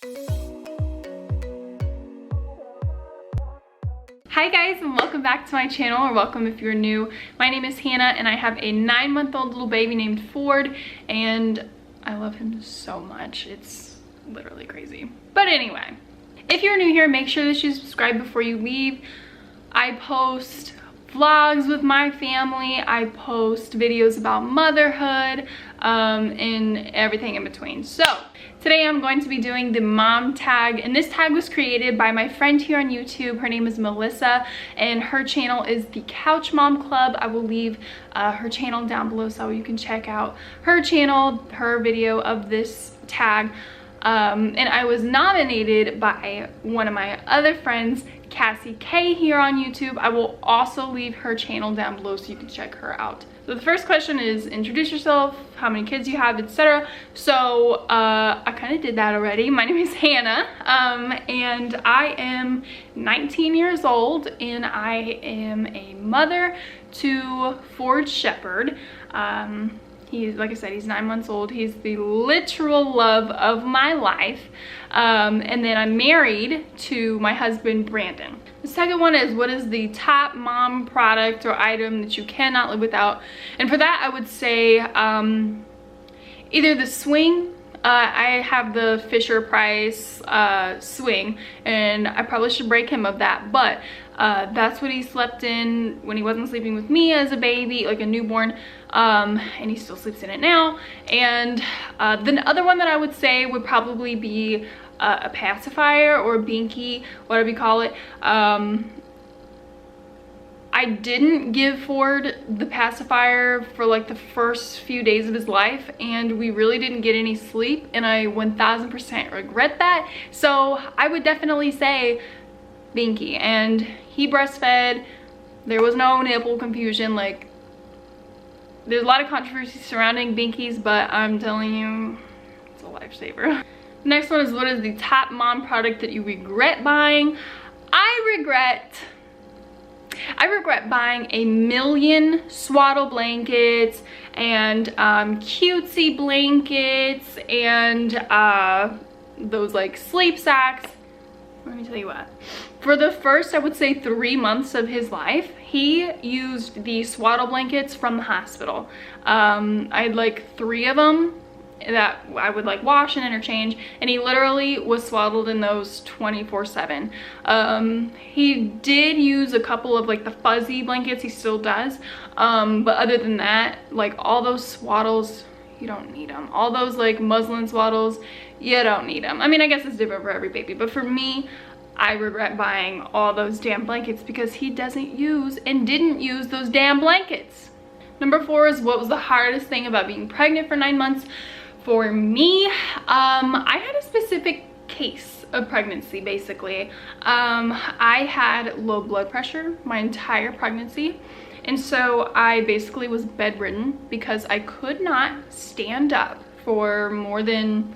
Hi guys, and welcome back to my channel, or welcome if you're new. My name is Hannah and I have a 9-month-old little baby named Ford, and I love him so much. It's literally crazy. But anyway, if you're new here, make sure that you subscribe before you leave. I post vlogs with my family, I post videos about motherhood, and everything in between. So today I'm going to be doing the mom tag, and this tag was created by my friend here on YouTube. Her name is Melissa, and her channel is the Couch Mom Club. I will leave her channel down below so you can check out her channel, her video of this tag. And I was nominated by one of my other friends, Kassie K, here on YouTube. I will also leave her channel down below so you can check her out. So the first question is introduce yourself, how many kids you have, etc. So I kind of did that already. My name is Hannah, and I am 19 years old, and I am a mother to Ford Shepherd. He's, like I said, he's 9 months old. He's the literal love of my life. And then I'm married to my husband, Brandon. The second one is, what is the top mom product or item that you cannot live without? And for that, I would say either the swing. I have the Fisher-Price swing, and I probably should break him of that, but that's what he slept in when he wasn't sleeping with me as a baby, like a newborn, and he still sleeps in it now. And the other one that I would say would probably be a pacifier or a binky, whatever you call it. I didn't give Ford the pacifier for like the first few days of his life, and we really didn't get any sleep, and I 1000% regret that. So I would definitely say binky. And he breastfed. There was no nipple confusion. Like, there's a lot of controversy surrounding binkies, but I'm telling you, it's a lifesaver. Next one is, what is the top mom product that you regret buying? I regret buying a million swaddle blankets and cutesy blankets and those like sleep sacks. Let me tell you what. For the first, I would say 3 months of his life, he used the swaddle blankets from the hospital. I had like 3 of them that I would like wash and interchange, and he literally was swaddled in those 24/7. He did use a couple of like the fuzzy blankets, he still does, but other than that, like all those swaddles, you don't need them. All those like muslin swaddles, you don't need them. I mean, I guess it's different for every baby, but for me, I regret buying all those damn blankets because he doesn't use and didn't use those damn blankets. Number 4 is, what was the hardest thing about being pregnant for 9 months? For me, I had a specific case of pregnancy, basically. I had low blood pressure my entire pregnancy, and so I basically was bedridden because I could not stand up for more than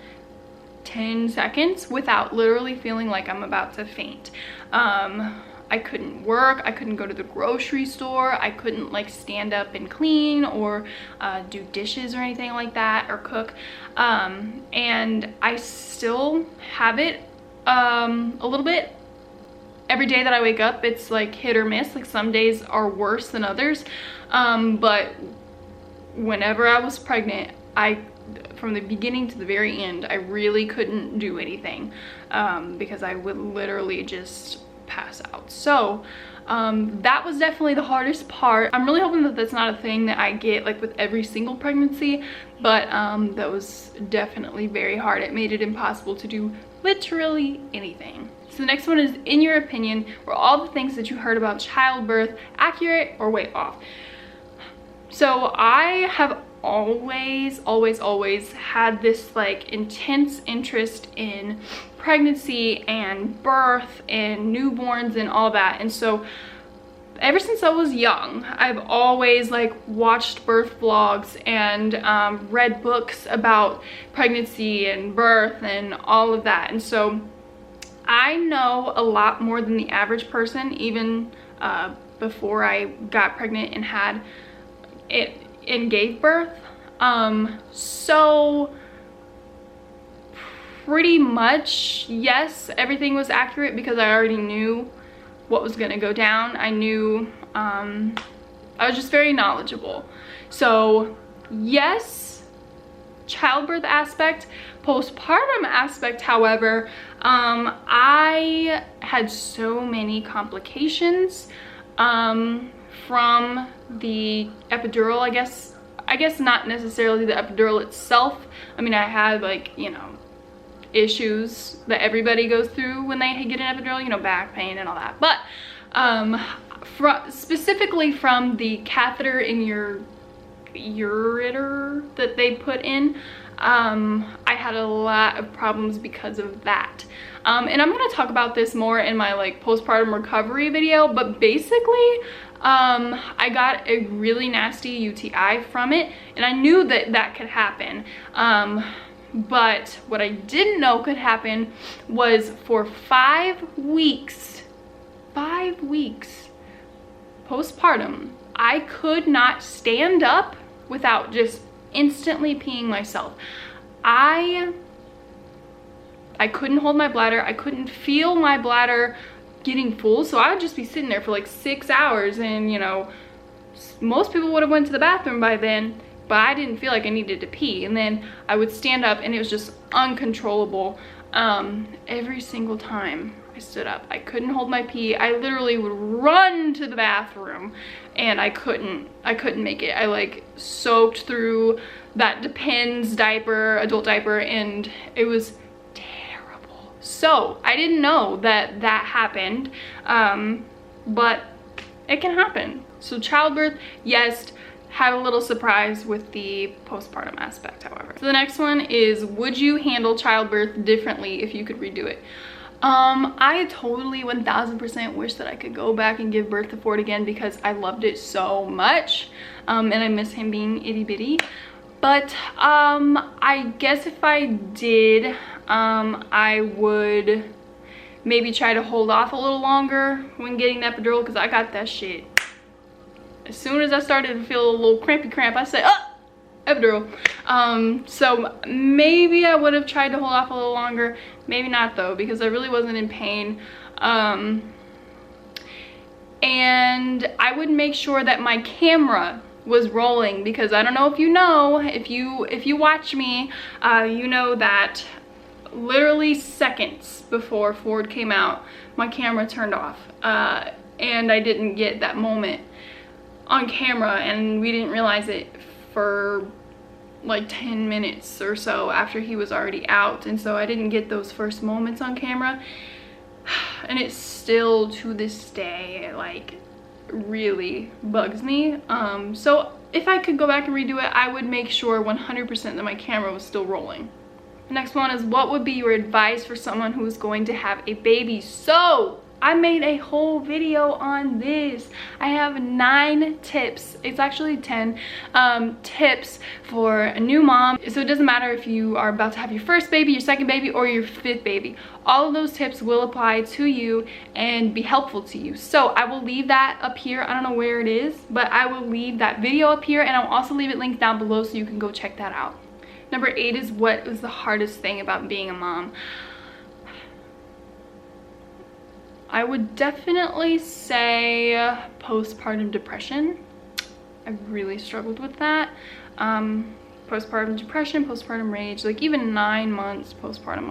10 seconds without literally feeling like I'm about to faint. I couldn't work, I couldn't go to the grocery store, I couldn't like stand up and clean or do dishes or anything like that, or cook. And I still have it a little bit. Every day that I wake up, it's like hit or miss. Like some days are worse than others. But whenever I was pregnant, from the beginning to the very end, I really couldn't do anything because I would literally just pass out. So that was definitely the hardest part. I'm really hoping that that's not a thing that I get like with every single pregnancy, but that was definitely very hard. It made it impossible to do literally anything. So the next one is, in your opinion, were all the things that you heard about childbirth accurate or way off? So I have always had this like intense interest in pregnancy and birth and newborns and all that, and so ever since I was young, I've always like watched birth vlogs and read books about pregnancy and birth and all of that, and so I know a lot more than the average person, even before I got pregnant and had it and gave birth. So pretty much, yes, everything was accurate because I already knew what was gonna go down. I knew, I was just very knowledgeable. So yes, childbirth aspect. Postpartum aspect, however, I had so many complications from the epidural. I guess not necessarily the epidural itself. I mean, I had, like, you know, issues that everybody goes through when they get an epidural, you know, back pain and all that. But specifically from the catheter in your ureter that they put in, I had a lot of problems because of that. And I'm gonna talk about this more in my like postpartum recovery video, but basically I got a really nasty UTI from it, and I knew that that could happen. But what I didn't know could happen was for 5 weeks postpartum, I could not stand up without just instantly peeing myself. I couldn't hold my bladder. I couldn't feel my bladder getting full, so I would just be sitting there for like 6 hours, and you know, most people would have went to the bathroom by then, but I didn't feel like I needed to pee. And then I would stand up and it was just uncontrollable. Every single time I stood up, I couldn't hold my pee. I literally would run to the bathroom, and I couldn't make it. I like soaked through that Depends diaper, adult diaper, and it was terrible. So I didn't know that that happened, but it can happen. So childbirth, yes, had a little surprise with the postpartum aspect, however. So the next one is, would you handle childbirth differently if you could redo it? I totally 1000% wish that I could go back and give birth to Ford again, because I loved it so much, and I miss him being itty bitty. But I guess if I did, I would maybe try to hold off a little longer when getting the epidural, because I got that shit. As soon as I started to feel a little cramp, I said, oh, epidural. So maybe I would have tried to hold off a little longer. Maybe not though, because I really wasn't in pain. And I would make sure that my camera was rolling, because I don't know if you know, if you watch me, you know that literally seconds before Ford came out, my camera turned off, and I didn't get that moment on camera, and we didn't realize it for like 10 minutes or so after he was already out, and so I didn't get those first moments on camera, and it still to this day like really bugs me. So if I could go back and redo it, I would make sure 100% that my camera was still rolling. The next one is, what would be your advice for someone who is going to have a baby? So I made a whole video on this. I have 9 tips, it's actually 10 tips for a new mom. So it doesn't matter if you are about to have your first baby, your second baby, or your 5th baby. All of those tips will apply to you and be helpful to you. So I will leave that up here. I don't know where it is, but I will leave that video up here, and I'll also leave it linked down below so you can go check that out. Number 8 is, what was the hardest thing about being a mom? I would definitely say postpartum depression. I really struggled with that. Postpartum depression, postpartum rage, like even 9 months postpartum,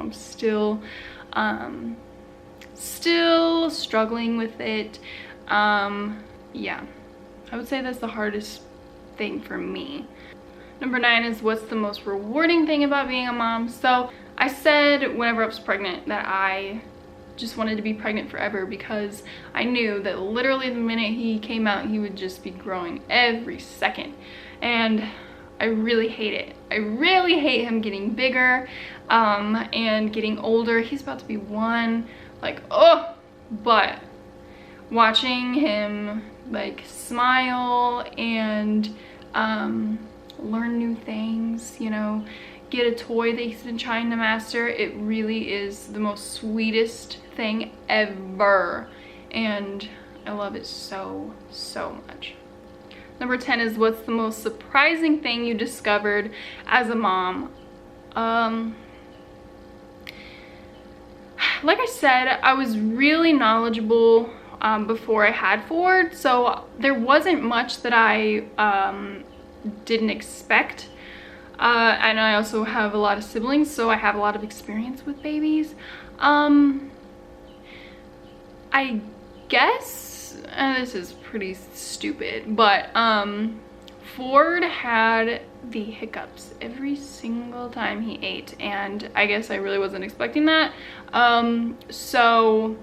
I'm still struggling with it. Yeah, I would say that's the hardest thing for me. Number 9 is, what's the most rewarding thing about being a mom? So I said whenever I was pregnant that I just wanted to be pregnant forever, because I knew that literally the minute he came out, he would just be growing every second, and I really hate it. I really hate him getting bigger and getting older. He's about to be 1, like, oh, but watching him like smile and learn new things, you know, get a toy that he's been trying to master, it really is the most sweetest thing ever, and I love it so much. Number 10 is, what's the most surprising thing you discovered as a mom? like I said, I was really knowledgeable before I had Ford, so there wasn't much that I didn't expect. And I also have a lot of siblings, so I have a lot of experience with babies. I guess, this is pretty stupid, but Ford had the hiccups every single time he ate, and I guess I really wasn't expecting that. So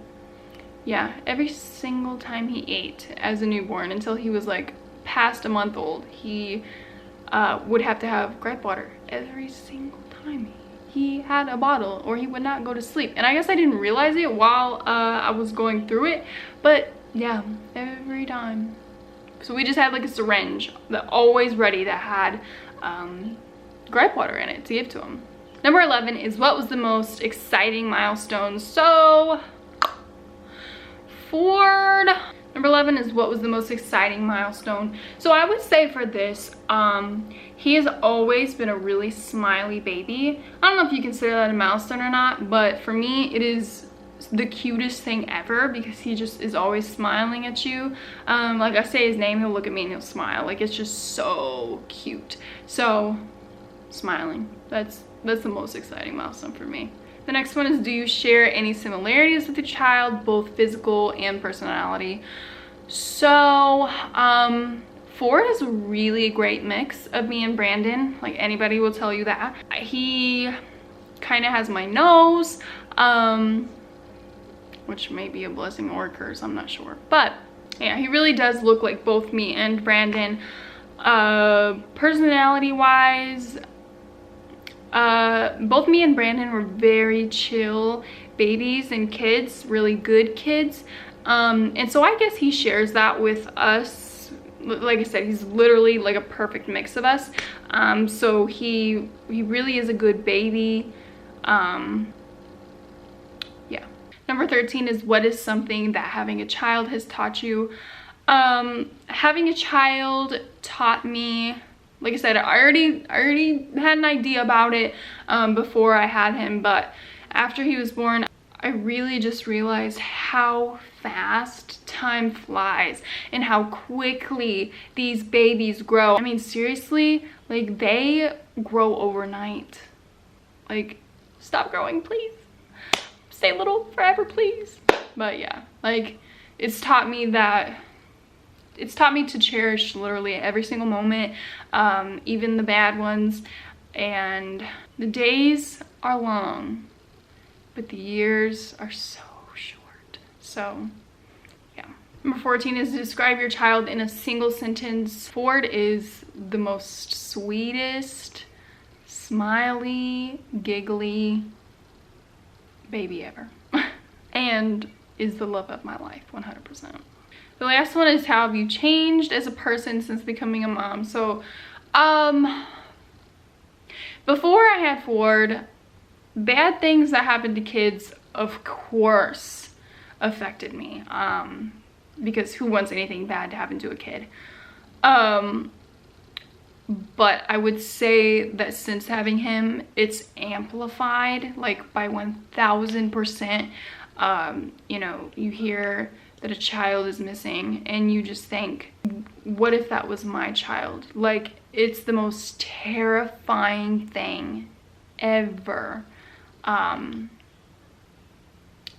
yeah, every single time he ate as a newborn until he was like past a month old, he would have to have gripe water every single time he had a bottle, or he would not go to sleep. And I guess I didn't realize it while I was going through it, but yeah, every time. So we just had like a syringe that always ready that had gripe water in it to give to him. Number 11 is what was the most exciting milestone. So Ford. Number 11 is what was the most exciting milestone. So I would say for this, he has always been a really smiley baby. I don't know if you consider that a milestone or not, but for me it is the cutest thing ever because he just is always smiling at you. Like I say his name, he'll look at me and he'll smile. Like, it's just so cute. So smiling, that's the most exciting milestone for me. The next one is, do you share any similarities with your child, both physical and personality? So Ford is a really great mix of me and Brandon. Like, anybody will tell you that. He kind of has my nose, which may be a blessing or a curse, I'm not sure. But yeah, he really does look like both me and Brandon. Personality wise, both me and Brandon were very chill babies and kids, really good kids. And so I guess he shares that with us. Like I said, he's literally like a perfect mix of us. So he really is a good baby. Yeah. Number 13 is, what is something that having a child has taught you? Having a child taught me, like I said, I already had an idea about it before I had him, but after he was born, I really just realized how fast time flies and how quickly these babies grow. I mean, seriously, like, they grow overnight. Like, stop growing, please. Stay little forever, please. But yeah, like, it's taught me to cherish literally every single moment, even the bad ones. And the days are long, but the years are so short. So yeah. Number 14 is, describe your child in a single sentence. Ford is the most sweetest, smiley, giggly baby ever. And is the love of my life, 100%. The last one is, how have you changed as a person since becoming a mom? So before I had Ford, bad things that happened to kids, of course, affected me, because who wants anything bad to happen to a kid? But I would say that since having him, it's amplified like by 1000%. You know, you hear that a child is missing and you just think, what if that was my child? Like, it's the most terrifying thing ever. And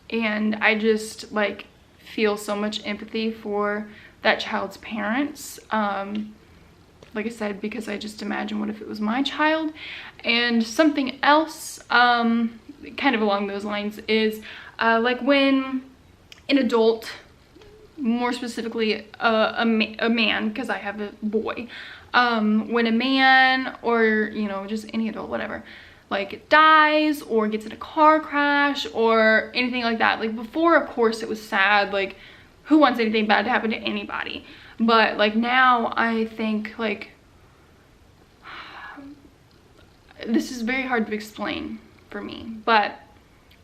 I just like feel so much empathy for that child's parents. Like I said, because I just imagine, what if it was my child? And something else kind of along those lines is like when an adult, more specifically a man, because I have a boy, when a man, or you know, just any adult, whatever, like dies or gets in a car crash or anything like that. Like, before, of course, it was sad. Like, who wants anything bad to happen to anybody? But like now, I think, like, this is very hard to explain for me, but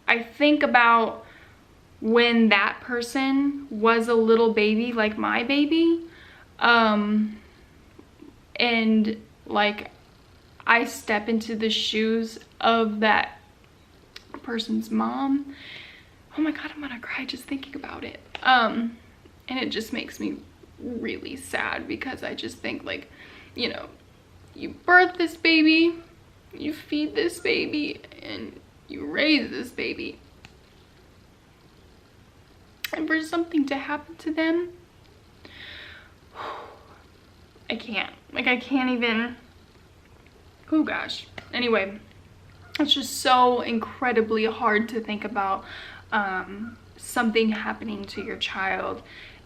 I think about when that person was a little baby, like my baby, and like I step into the shoes of that person's mom, oh my God, I'm gonna cry just thinking about it. And it just makes me really sad because I just think, like, you know, you birth this baby, you feed this baby, and you raise this baby. And for something to happen to them, I can't. Like, I can't even, oh gosh. Anyway, it's just so incredibly hard to think about something happening to your child.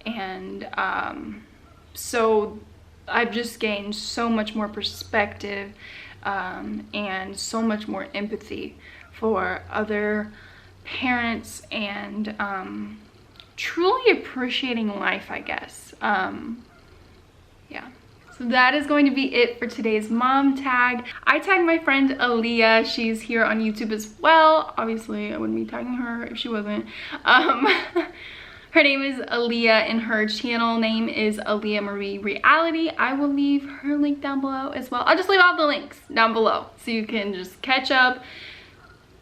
And so I've just gained so much more perspective and so much more empathy for other parents, and truly appreciating life, I guess. Yeah. So that is going to be it for today's mom tag. I tagged my friend Aliyah. She's here on YouTube as well. Obviously, I wouldn't be tagging her if she wasn't. Her name is Aliyah and her channel name is Aliyah Marie Reality. I will leave her link down below as well. I'll just leave all the links down below so you can just catch up,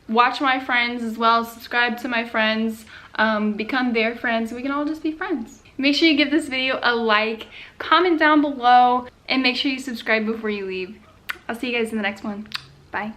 watch my friends as well, subscribe to my friends, become their friends, so we can all just be friends. Make sure you give this video a like, comment down below, and make sure you subscribe before you leave. I'll see you guys in the next one. Bye.